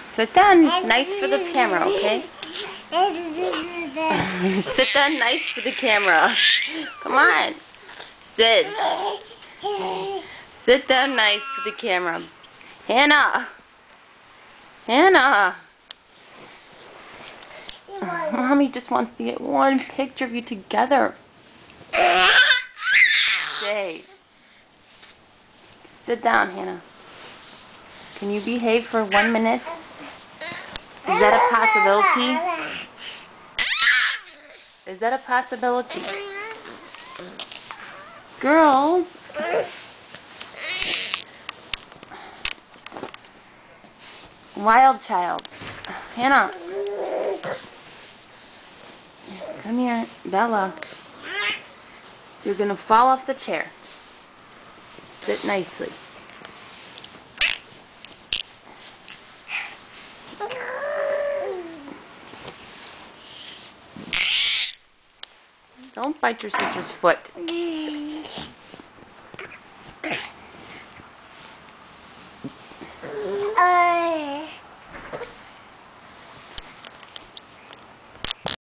Sit down nice for the camera, okay? Sit down nice for the camera. Come on. Sit. Sit down nice for the camera. Hannah. Hannah. Mommy just wants to get one picture of you together. Stay. Sit down, Hannah. Can you behave for 1 minute? Is that a possibility? Is that a possibility? Girls. Wild child. Hannah. Come here, Bella. You're gonna fall off the chair. Sit nicely. Don't bite your sister's foot.